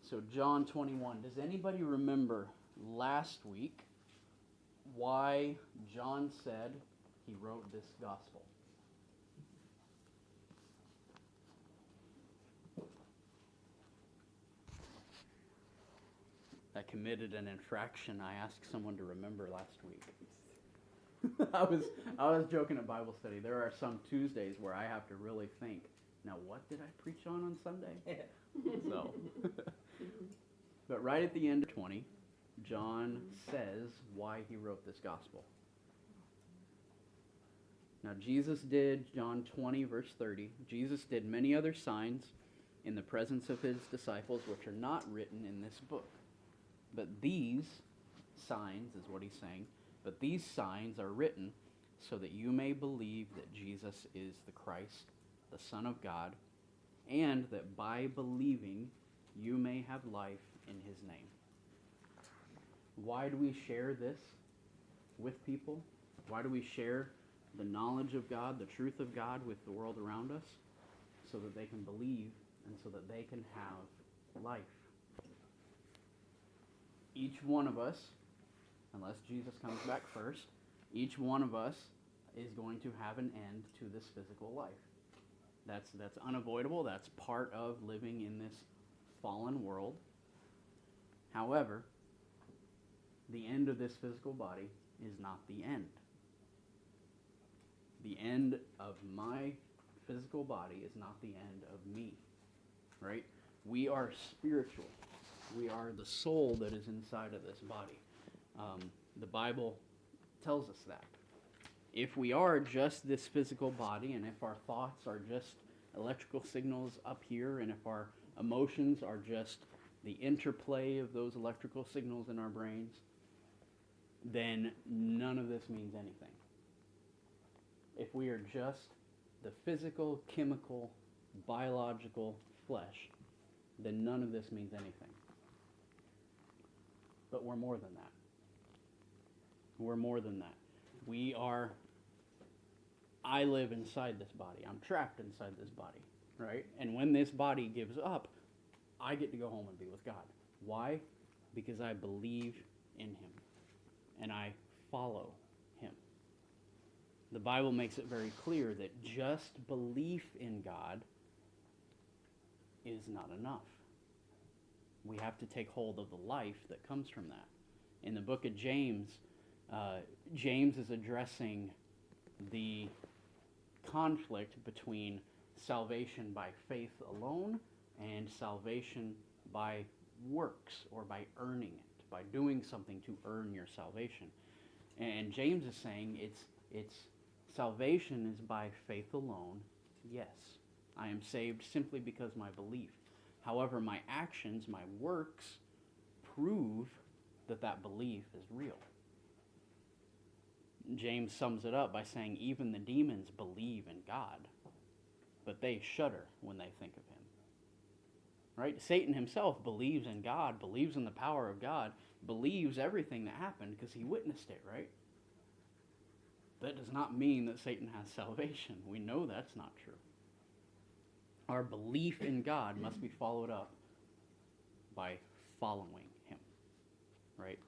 So John 21. Does anybody remember last week why John said he wrote this gospel? I committed an infraction I asked someone to remember last week. I was joking at Bible study. There are some Tuesdays where I have to really think, now what did I preach on Sunday? So, but right at the end of 20, John says why he wrote this gospel. Now Jesus did, John 20 verse 30, Jesus did many other signs in the presence of his disciples which are not written in this book. But these signs, is what he's saying, but these signs are written so that you may believe that Jesus is the Christ, the Son of God, and that by believing you may have life in his name. Why do we share this with people? Why do we share the knowledge of God, the truth of God with the world around us? So that they can believe and so that they can have life. Each one of us, unless Jesus comes back first, each one of us is going to have an end to this physical life. That's unavoidable. That's part of living in this fallen world. However, the end of this physical body is not the end. The end of my physical body is not the end of me, right? We are spiritual. We are the soul that is inside of this body. The Bible tells us that. If we are just this physical body, and if our thoughts are just electrical signals up here, and if our emotions are just the interplay of those electrical signals in our brains, then none of this means anything. If we are just the physical, chemical, biological flesh, then none of this means anything. But we're more than that. We're more than that. I live inside this body. I'm trapped inside this body, right? And when this body gives up, I get to go home and be with God. Why? Because I believe in him and I follow him. The Bible makes it very clear that just belief in God is not enough. We have to take hold of the life that comes from that. In the book of James, James is addressing the conflict between salvation by faith alone and salvation by works or by earning it, by doing something to earn your salvation. And James is saying it's salvation is by faith alone. Yes, I am saved simply because my belief. However, my actions, my works, prove that that belief is real. James sums it up by saying even the demons believe in God, but they shudder when they think of him. Right? Satan himself believes in God, believes in the power of God, believes everything that happened because he witnessed it, right? That does not mean that Satan has salvation. We know that's not true. Our belief in God must be followed up by following him, right?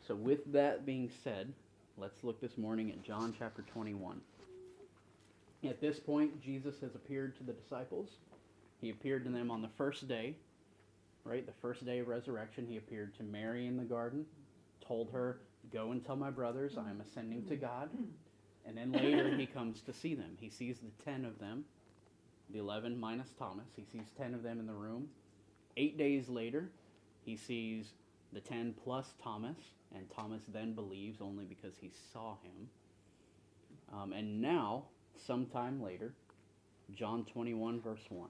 So with that being said, let's look this morning at John chapter 21. At this point, Jesus has appeared to the disciples. He appeared to them on the first day, right? The first day of resurrection. He appeared to Mary in the garden, told her, go and tell my brothers I am ascending to God. And then later he comes to see them. He sees the 10 of them, the 11 minus Thomas. He sees 10 of them in the room. 8 days later, he sees the 10 plus Thomas, and Thomas then believes only because he saw him. And now, sometime later, John 21 verse 1.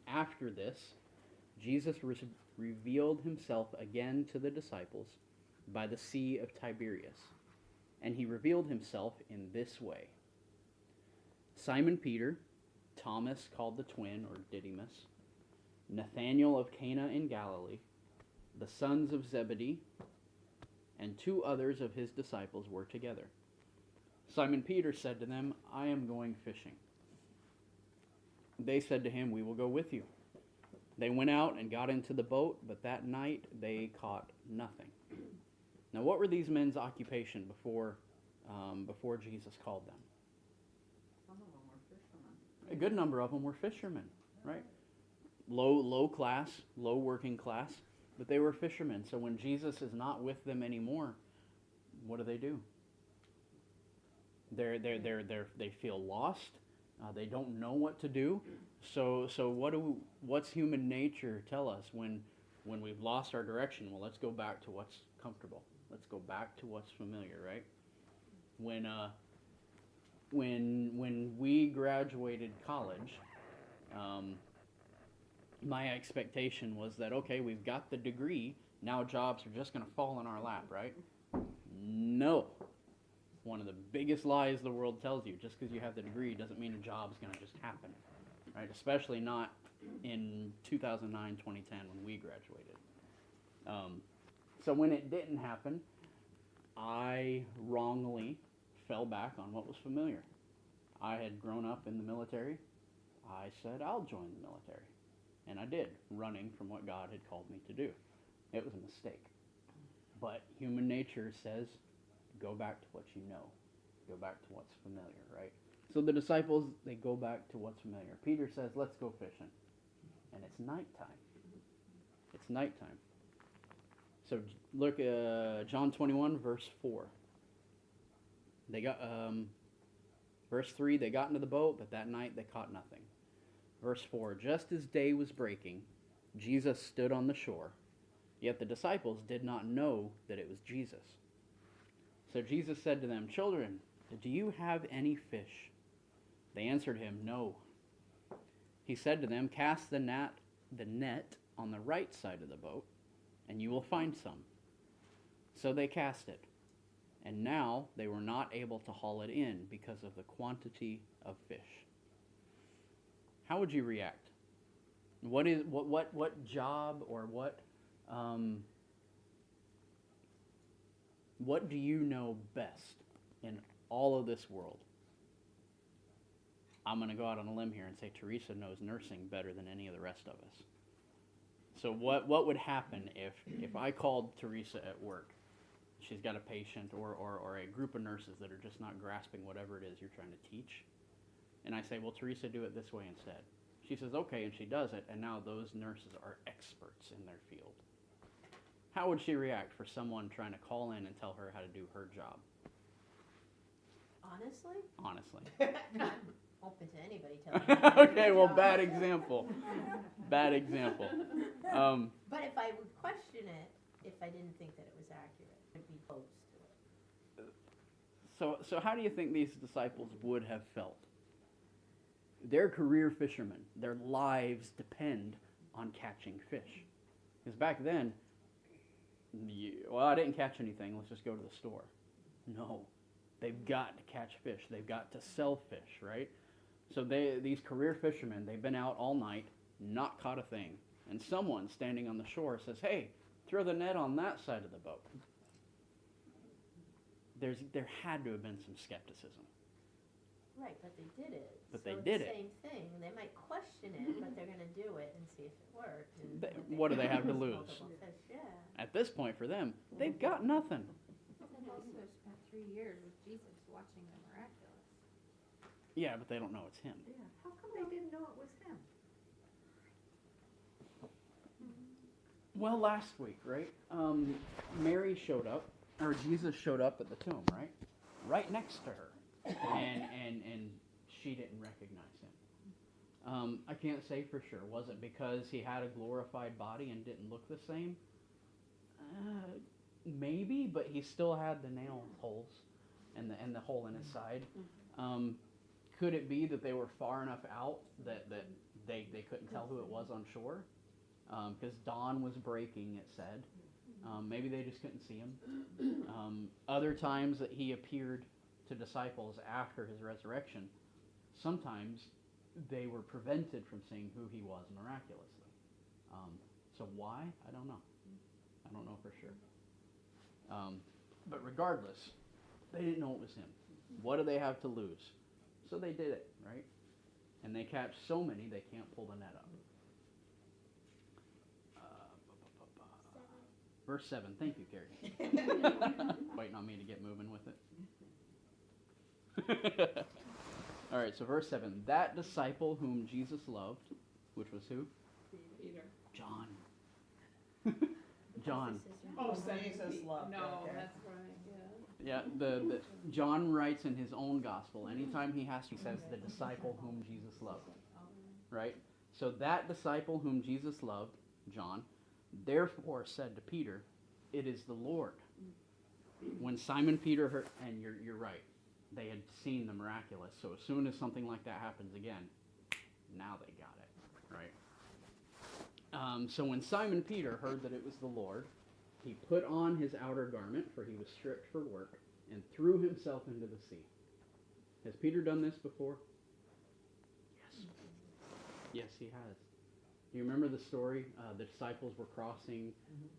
After this, Jesus revealed himself again to the disciples by the Sea of Tiberias. And he revealed himself in this way. Simon Peter, Thomas called the twin, or Didymus, Nathanael of Cana in Galilee, the sons of Zebedee, and 2 others of his disciples were together. Simon Peter said to them, I am going fishing. They said to him, we will go with you. They went out and got into the boat, but that night they caught nothing. Now, what were these men's occupation before Jesus called them? Some of them were fishermen. A good number of them were fishermen, right? Low class, low working class, but they were fishermen. So when Jesus is not with them anymore, what do? They feel lost. They don't know what to do. So what's human nature tell us when we've lost our direction? Well, let's go back to what's comfortable. Let's go back to what's familiar, right? When we graduated college, my expectation was that, okay, we've got the degree, now jobs are just going to fall in our lap, right? No. One of the biggest lies the world tells you. Just because you have the degree doesn't mean a job's going to just happen, right? Especially not in 2009, 2010 when we graduated. So when it didn't happen, I wrongly fell back on what was familiar. I had grown up in the military. I said, I'll join the military. And I did, running from what God had called me to do. It was a mistake. But human nature says, go back to what you know. Go back to what's familiar, right? So the disciples, they go back to what's familiar. Peter says, let's go fishing. And it's nighttime. It's nighttime. So look at John 21, verse 4. They got, verse 3, they got into the boat, but that night they caught nothing. Verse 4, just as day was breaking, Jesus stood on the shore, yet the disciples did not know that it was Jesus. So Jesus said to them, children, do you have any fish? They answered him, no. He said to them, cast the net on the right side of the boat, and you will find some. So they cast it, and now they were not able to haul it in because of the quantity of fish. How would you react? What job or what do you know best in all of this world? I'm going to go out on a limb here and say Teresa knows nursing better than any of the rest of us. So what would happen if I called Teresa at work? She's got a patient or a group of nurses that are just not grasping whatever it is you're trying to teach. And I say, well, Teresa, do it this way instead. She says, okay, and she does it, and now those nurses are experts in their field. How would she react for someone trying to call in and tell her how to do her job? Honestly? Honestly. I'm open to anybody telling me how to do Okay, my well, job. bad example. Bad example. But if I would question it, if I didn't think that it was accurate, I'd be opposed to it. So how do you think these disciples would have felt? They're career fishermen. Their lives depend on catching fish. Because back then, I didn't catch anything, let's just go to the store. No. They've got to catch fish. They've got to sell fish, right? So these career fishermen, they've been out all night, not caught a thing. And someone standing on the shore says, hey, throw the net on that side of the boat. There had to have been some skepticism. Right, but they did it. But so they it's did the it. same thing. They might question it, but they're going to do it and see if it worked. And What do they have to lose? multiple fish, yeah. At this point for them, they've got nothing. They've also spent 3 years with Jesus watching the miraculous. Yeah, but they don't know it's him. Yeah, how come they didn't know it was him? Well, last week, right? Mary showed up, or Jesus showed up at the tomb, right? Right next to her. And she didn't recognize him. I can't say for sure. Was it because he had a glorified body and didn't look the same? Maybe, but he still had the nail holes and the hole in his side. Could it be that they were far enough out that they couldn't tell who it was on shore? Because dawn was breaking, it said. Maybe they just couldn't see him. Other times that he appeared to disciples after his resurrection, sometimes they were prevented from seeing who he was miraculously. So why? I don't know. I don't know for sure. But regardless, they didn't know it was him. What do they have to lose? So they did it, right? And they catch so many they can't pull the net up. verse 7. Thank you, Carrie. Waiting on me to get moving with it. All right, so verse 7. That disciple whom Jesus loved, which was who? Peter. John. John. Oh, saying says love. No, okay. that's right, yeah. Yeah, the John writes in his own gospel, anytime he says the disciple whom Jesus loved. Right? So that disciple whom Jesus loved, John, therefore said to Peter, it is the Lord. When Simon Peter heard, and you're right, they had seen the miraculous, so as soon as something like that happens again, now they got it, right? So when Simon Peter heard that it was the Lord, he put on his outer garment, for he was stripped for work, and threw himself into the sea. Has Peter done this before? Yes. Yes, he has. Do you remember the story? The disciples were crossing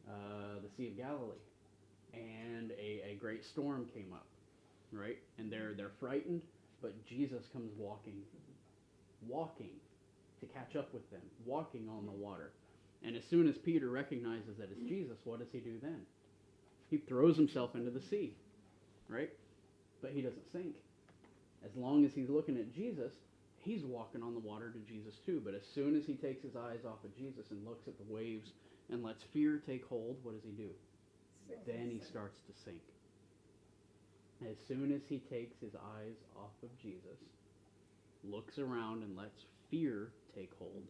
the Sea of Galilee, and a great storm came up, right? And they're frightened, but Jesus comes walking to catch up with them, walking on the water. And as soon as Peter recognizes that it's Jesus, what does he do then? He throws himself into the sea, right? But he doesn't sink. As long as he's looking at Jesus, he's walking on the water to Jesus too. But as soon as he takes his eyes off of Jesus and looks at the waves and lets fear take hold, what does he do? Then he starts to sink. As soon as he takes his eyes off of Jesus, looks around and lets fear take hold,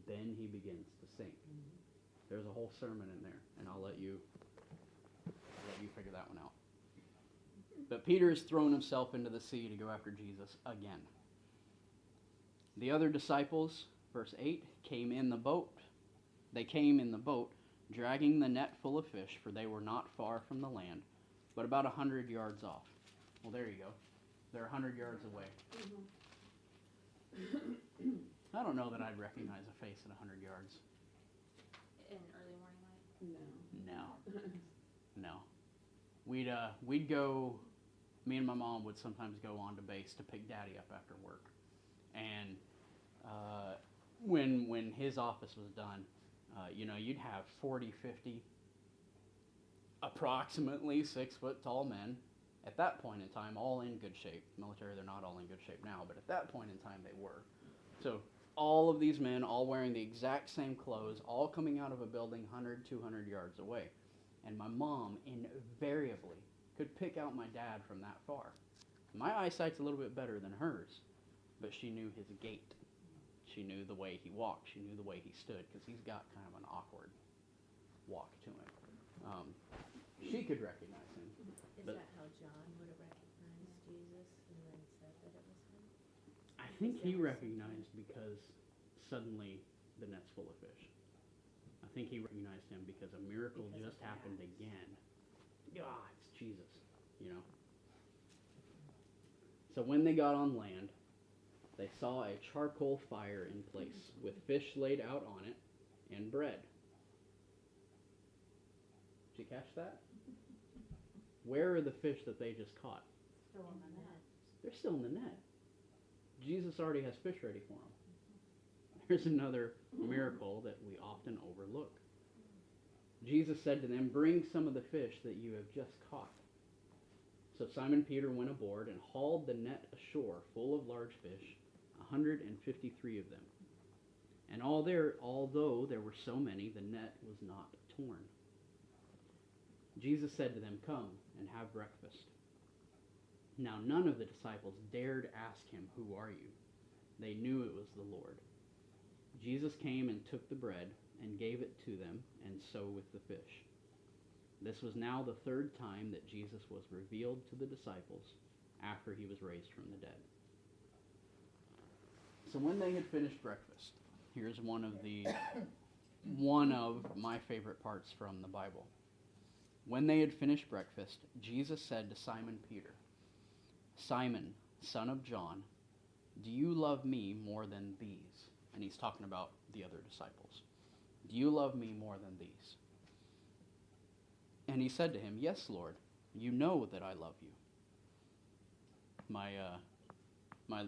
then he begins to sink. There's a whole sermon in there, and I'll let you figure that one out. But Peter has thrown himself into the sea to go after Jesus again. The other disciples, verse 8, came in the boat. They came in the boat, dragging the net full of fish, for they were not far from the land, but about 100 yards off. Well, there you go. They're 100 yards away. I don't know that I'd recognize a face at 100 yards. In early morning light? No. We'd go, me and my mom would sometimes go on to base to pick Daddy up after work. And when his office was done, you'd have 40, 50, approximately 6 foot tall men. At that point in time, all in good shape. Military, they're not all in good shape now, but at that point in time they were. So all of these men, all wearing the exact same clothes, all coming out of a building 100, 200 yards away. And my mom invariably could pick out my dad from that far. My eyesight's a little bit better than hers, but she knew his gait. She knew the way he walked. She knew the way he stood, because he's got kind of an awkward walk to him. She could recognize him. Is But- that how John would have recognized Jesus and then said that it was him? I think he recognized because suddenly the net's full of fish. I think he recognized him because a miracle Because of just the happened eyes. again. It's Jesus, So when they got on land, they saw a charcoal fire in place with fish laid out on it and bread. Did you catch that? Where are the fish that they just caught? Still on the net. They're still in the net. Jesus already has fish ready for them. Here's another miracle that we often overlook. Jesus said to them, "Bring some of the fish that you have just caught." So Simon Peter went aboard and hauled the net ashore full of large fish, 153 of them. And although there were so many, the net was not torn. Jesus said to them, "Come and have breakfast." Now none of the disciples dared ask him, "Who are you?" They knew it was the Lord. Jesus came and took the bread and gave it to them, and so with the fish. This was now the third time that Jesus was revealed to the disciples after he was raised from the dead. So when they had finished breakfast, here's one of my favorite parts from the Bible. When they had finished breakfast, Jesus said to Simon Peter, "Simon, son of John, do you love me more than these?" And he's talking about the other disciples. "Do you love me more than these?" And he said to him, "Yes, Lord, you know that I love you."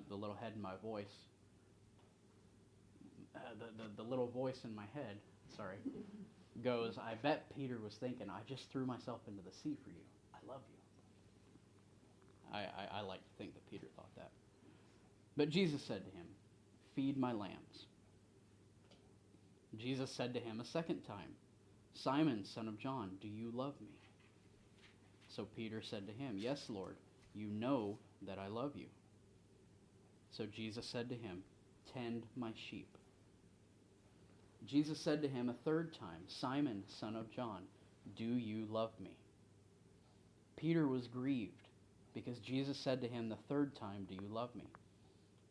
The little head in my voice, the little voice in my head, sorry, goes, I bet Peter was thinking, I just threw myself into the sea for you. I love you. I like to think that Peter thought that. But Jesus said to him, feed my lambs. Jesus said to him a second time, Simon, son of John, do you love me? So Peter said to him, yes, Lord, you know that I love you. So Jesus said to him, tend my sheep. Jesus said to him a third time, Simon, son of John, do you love me? Peter was grieved because Jesus said to him the third time, do you love me?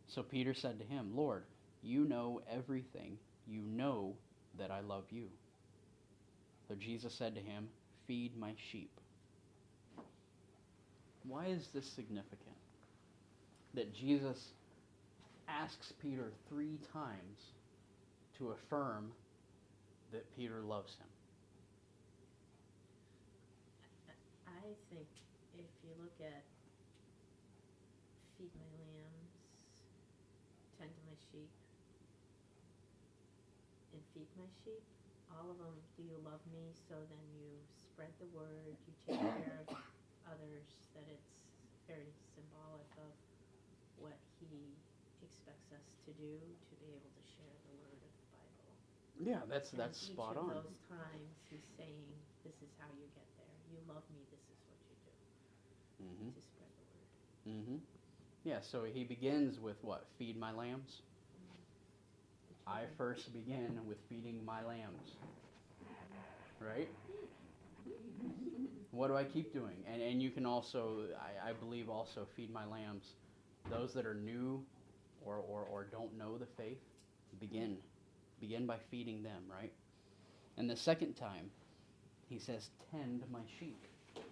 So Peter said to him, Lord, you know everything. You know that I love you. So Jesus said to him, feed my sheep. Why is this significant? That Jesus asks Peter 3 times to affirm that Peter loves him. I think if you look at feed my lambs, tend to my sheep, and feed my sheep, all of them, do you love me? So then you spread the word, you take care of others, that it's very symbolic of what he expects us to do to be able to share the word of the Bible. Yeah, that's And spot each of on. those times he's saying, this is how you get there. You love me, this is what you do Mm-hmm. to spread the word. Mm-hmm. Yeah, so he begins with what? Feed my lambs? I first begin with feeding my lambs. Right? What do I keep doing? And you can also, I believe also, feed my lambs. Those that are new or don't know the faith, begin by feeding them, right? And the second time, he says, tend my sheep,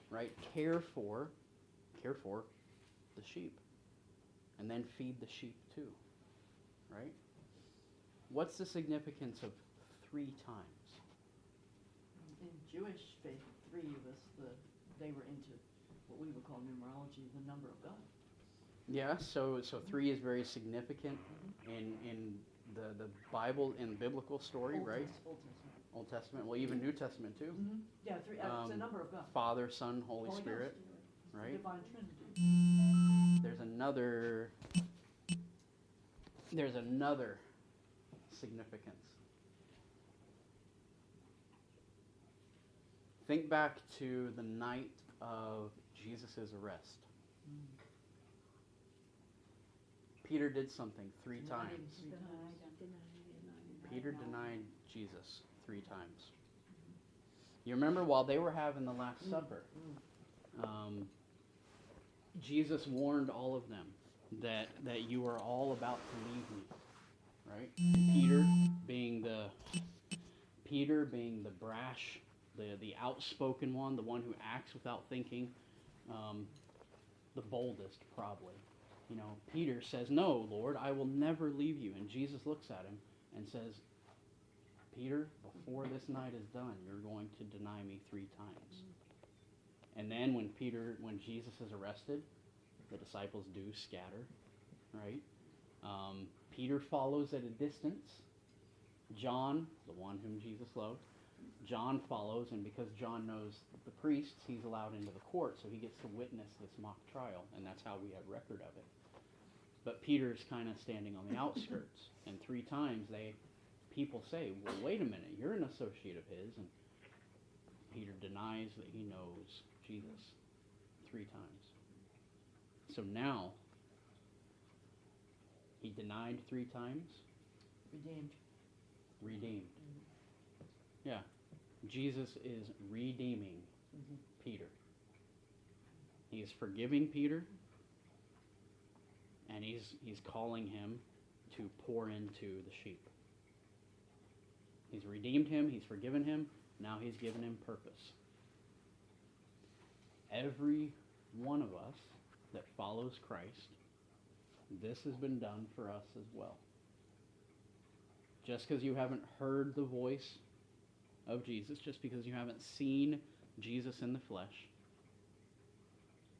right? Care for the sheep. And then feed the sheep too, right? What's the significance of 3 times? In Jewish faith, 3 they were into what we would call numerology, the number of God. Yeah, so 3 is very significant in the Bible, in the biblical story, right? Old Testament. Old Testament, well, even New Testament too. Mm-hmm. Yeah, 3. It's the number of God. Father, Son, Holy Holy Spirit, Ghost. right? Divine Trinity. There's another significance. Think back to the night of Jesus' arrest. Peter did something 3 times. Peter denied Jesus 3 times. You remember while they were having the Last Supper, Jesus warned all of them that you are all about to leave me, right? And Peter being the brash, the outspoken one, the one who acts without thinking, the boldest probably. You know, Peter says, "No, Lord, I will never leave you." And Jesus looks at him and says, "Peter, before this night is done, you're going to deny me 3 times." And then when Jesus is arrested, the disciples do scatter, right? Peter follows at a distance. John, the one whom Jesus loved, John follows, and because John knows the priests, he's allowed into the court, so he gets to witness this mock trial, and that's how we have record of it. But Peter's kind of standing on the outskirts, and 3 times people say, "Well, wait a minute, you're an associate of his," and Peter denies that he knows Jesus 3 times. So now, he denied 3 times, redeemed. Yeah, Jesus is redeeming Peter. He is forgiving Peter, and he's calling him to pour into the sheep. He's redeemed him, he's forgiven him, now he's given him purpose. Every one of us that follows Christ, this has been done for us as well. Just because you haven't heard the voice of Jesus, just because you haven't seen Jesus in the flesh,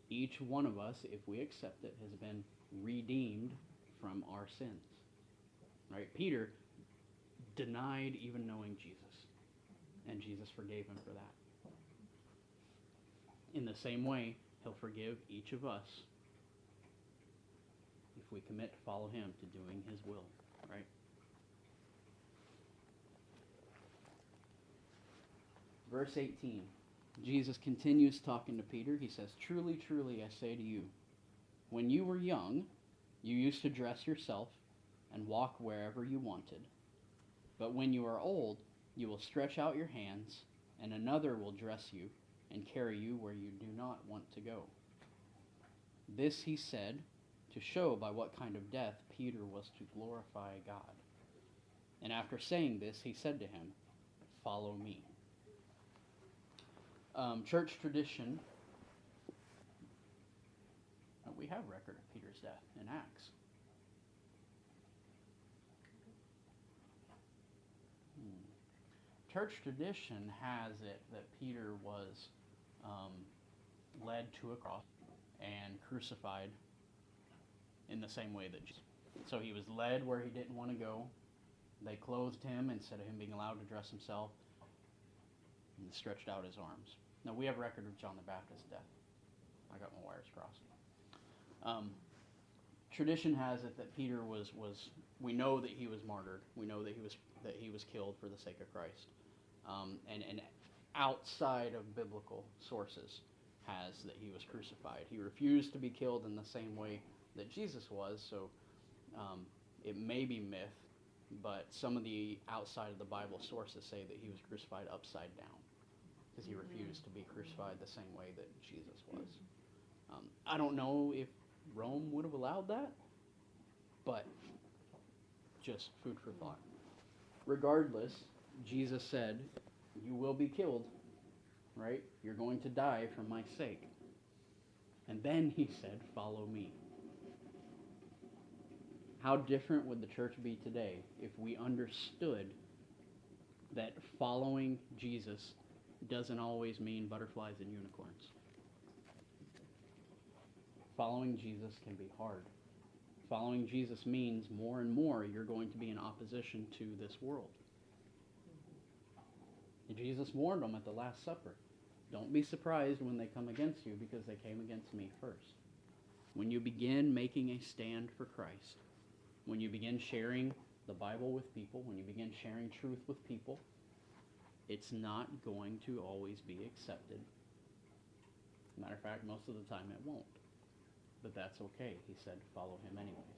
each one of us, if we accept it, has been redeemed from our sins. Right? Peter denied even knowing Jesus. And Jesus forgave him for that. In the same way, he'll forgive each of us if we commit to follow him to doing his will, right? Verse 18. Jesus continues talking to Peter. He says, "Truly, truly, I say to you, when you were young, you used to dress yourself and walk wherever you wanted. But when you are old, you will stretch out your hands, and another will dress you and carry you where you do not want to go." This he said to show by what kind of death Peter was to glorify God. And after saying this, he said to him, "Follow me." Church tradition, we have record of Peter's death in Acts. Church tradition has it that Peter was led to a cross and crucified in the same way that Jesus. So he was led where he didn't want to go. They clothed him instead of him being allowed to dress himself, and stretched out his arms. Now we have record of John the Baptist's death. I got my wires crossed. Tradition has it that Peter was. We know that he was martyred. We know that he was killed for the sake of Christ. And outside of biblical sources has that he was crucified. He refused to be killed in the same way that Jesus was. So it may be myth, but some of the outside of the Bible sources say that he was crucified upside down because he refused to be crucified the same way that Jesus was. I don't know if Rome would have allowed that, but just food for thought. Regardless, Jesus said, "You will be killed, right? You're going to die for my sake." And then he said, "Follow me." How different would the church be today if we understood that following Jesus doesn't always mean butterflies and unicorns? Following Jesus can be hard. Following Jesus means more and more you're going to be in opposition to this world. And Jesus warned them at the Last Supper. Don't be surprised when they come against you because they came against me first. When you begin making a stand for Christ, when you begin sharing the Bible with people, when you begin sharing truth with people, it's not going to always be accepted. Matter of fact, most of the time it won't. But that's okay. He said to follow him anyways.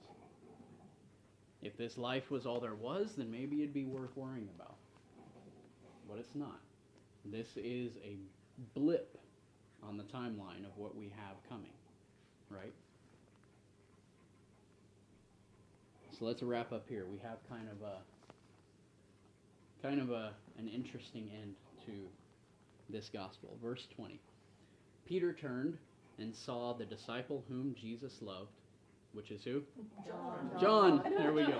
If this life was all there was, then maybe it'd be worth worrying about. But it's not. This is a blip on the timeline of what we have coming, right? So let's wrap up here. We have kind of an interesting end to this gospel. Verse 20. Peter turned and saw the disciple whom Jesus loved, which is who? John. There we go.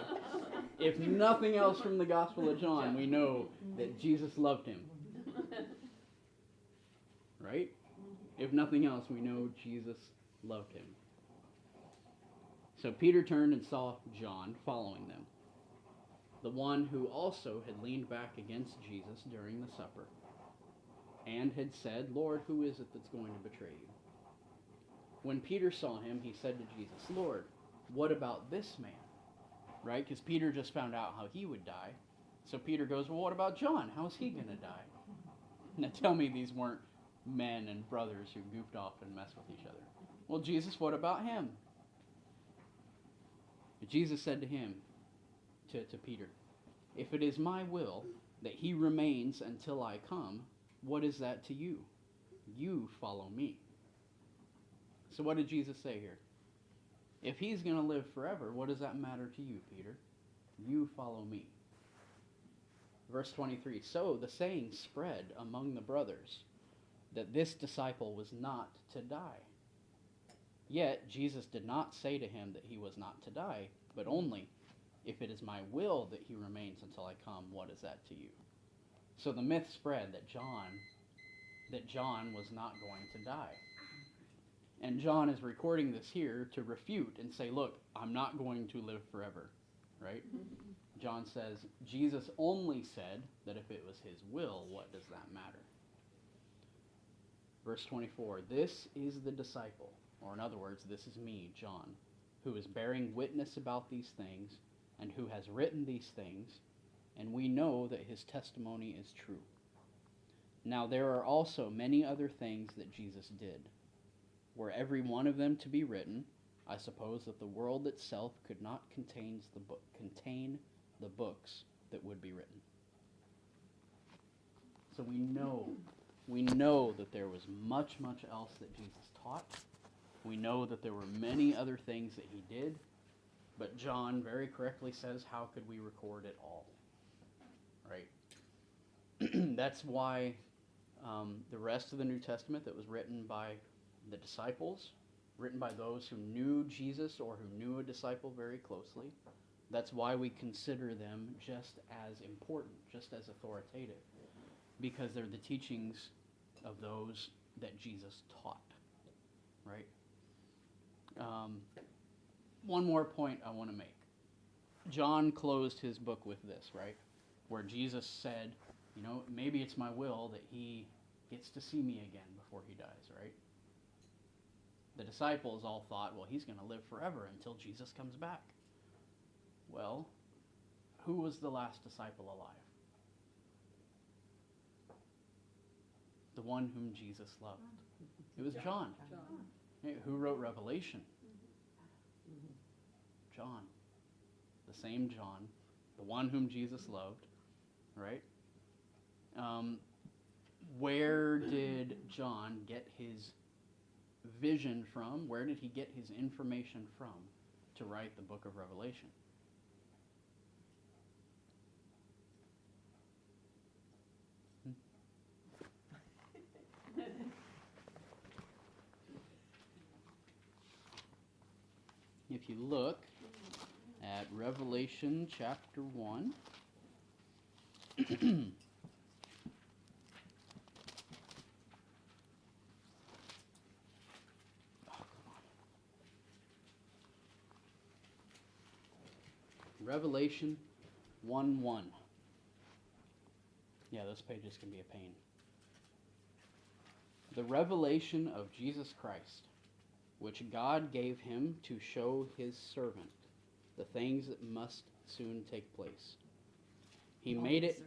If nothing else from the Gospel of John, we know that Jesus loved him. Right? If nothing else, we know Jesus loved him. So Peter turned and saw John following them, the one who also had leaned back against Jesus during the supper, and had said, "Lord, who is it that's going to betray you?" When Peter saw him, he said to Jesus, "Lord, what about this man?" Right? Because Peter just found out how he would die. So Peter goes, "Well, what about John? How's he going to die?" Now tell me these weren't men and brothers who goofed off and messed with each other. Well, Jesus, what about him? But Jesus said to him, to Peter, "If it is my will that he remains until I come, what is that to you? You follow me." So what did Jesus say here? If he's going to live forever, what does that matter to you, Peter? You follow me. Verse 23, so the saying spread among the brothers that this disciple was not to die. Yet Jesus did not say to him that he was not to die, but only, if it is my will that he remains until I come, what is that to you? So the myth spread that John was not going to die. And John is recording this here to refute and say, look, I'm not going to live forever, right? John says, Jesus only said that if it was his will, what does that matter? Verse 24, this is the disciple, or in other words, this is me, John, who is bearing witness about these things and who has written these things, and we know that his testimony is true. Now there are also many other things that Jesus did. Were every one of them to be written, I suppose that the world itself could not contain the books that would be written. So we know that there was much, much else that Jesus taught. We know that there were many other things that he did, but John very correctly says, how could we record it all? Right? That's why the rest of the New Testament that was written by the disciples, written by those who knew Jesus or who knew a disciple very closely, that's why we consider them just as important, just as authoritative, because they're the teachings of those that Jesus taught, right? One more point I want to make. John closed his book with this, right? Where Jesus said, maybe it's my will that he gets to see me again before he dies, right? The disciples all thought, well, he's going to live forever until Jesus comes back. Well, who was the last disciple alive? The one whom Jesus loved. It was John. Hey, who wrote Revelation? John. The same John. The one whom Jesus loved. Right? Where did John get his vision from? Where did he get his information from to write the book of Revelation? If you look at Revelation chapter 1, Revelation 1:1. Yeah, those pages can be a pain. The revelation of Jesus Christ, which God gave him to show his servant the things that must soon take place. He made it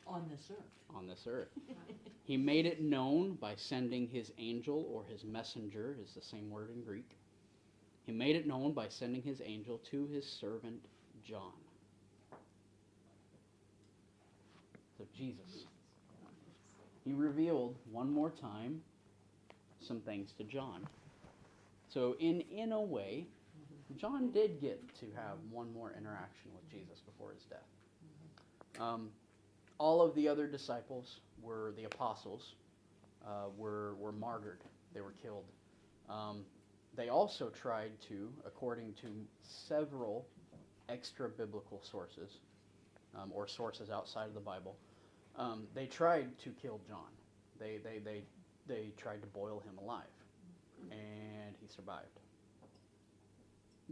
on this earth. on this earth. He made it known by sending his angel, or his messenger is the same word in Greek. He made it known by sending his angel to his servant John. So Jesus. He revealed one more time some things to John. So in a way, John did get to have one more interaction with Jesus before his death. All of the other disciples were the apostles, were martyred. They were killed. They also tried to, according to several extra biblical sources, or sources outside of the Bible, they tried to kill John. They tried to boil him alive, and he survived.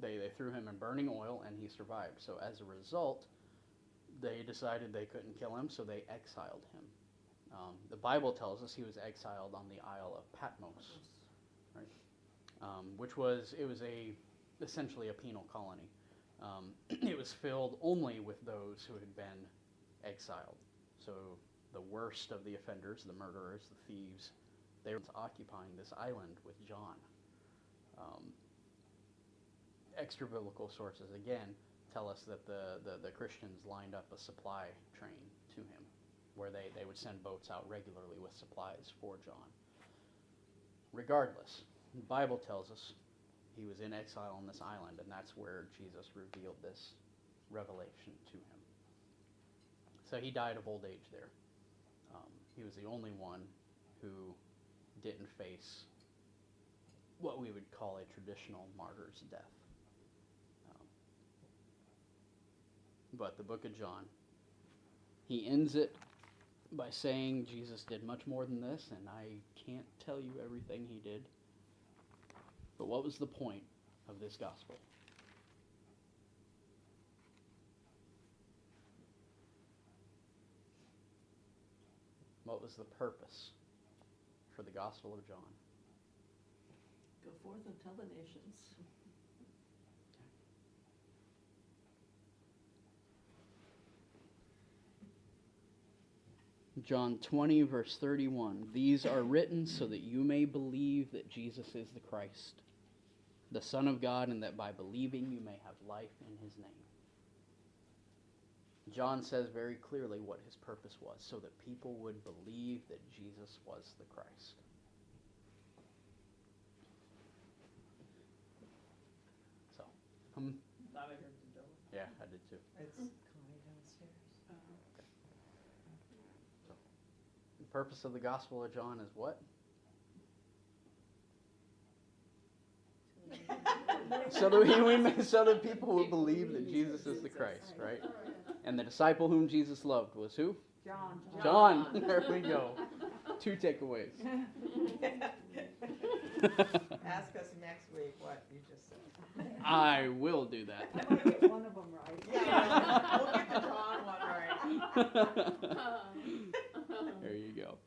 They threw him in burning oil, and he survived. So as a result, they decided they couldn't kill him, so they exiled him. The Bible tells us he was exiled on the Isle of Patmos, right? Which was essentially a penal colony. It was filled only with those who had been exiled. So the worst of the offenders, the murderers, the thieves, they were occupying this island with John. Extra biblical sources, again, tell us that the Christians lined up a supply train to him, where they would send boats out regularly with supplies for John. Regardless, the Bible tells us he was in exile on this island, and that's where Jesus revealed this revelation to him. So he died of old age there. He was the only one who didn't face what we would call a traditional martyr's death. But the book of John, he ends it by saying Jesus did much more than this, and I can't tell you everything he did. But what was the point of this gospel? What was the purpose for the Gospel of John? Go forth and tell the nations. John 20, verse 31. These are written so that you may believe that Jesus is the Christ, the Son of God, and that by believing you may have life in his name. John says very clearly what his purpose was, so that people would believe that Jesus was the Christ. So, Thought I heard the door. yeah, I did too. It's Connie downstairs. The purpose of the Gospel of John is what? So that people will believe that Jesus is the Christ, right? And the disciple whom Jesus loved was who? John. John. There we go. 2 takeaways. Ask us next week what you just said. I will do that. I might get one of them right. Yeah, we'll get the John one right. There you go.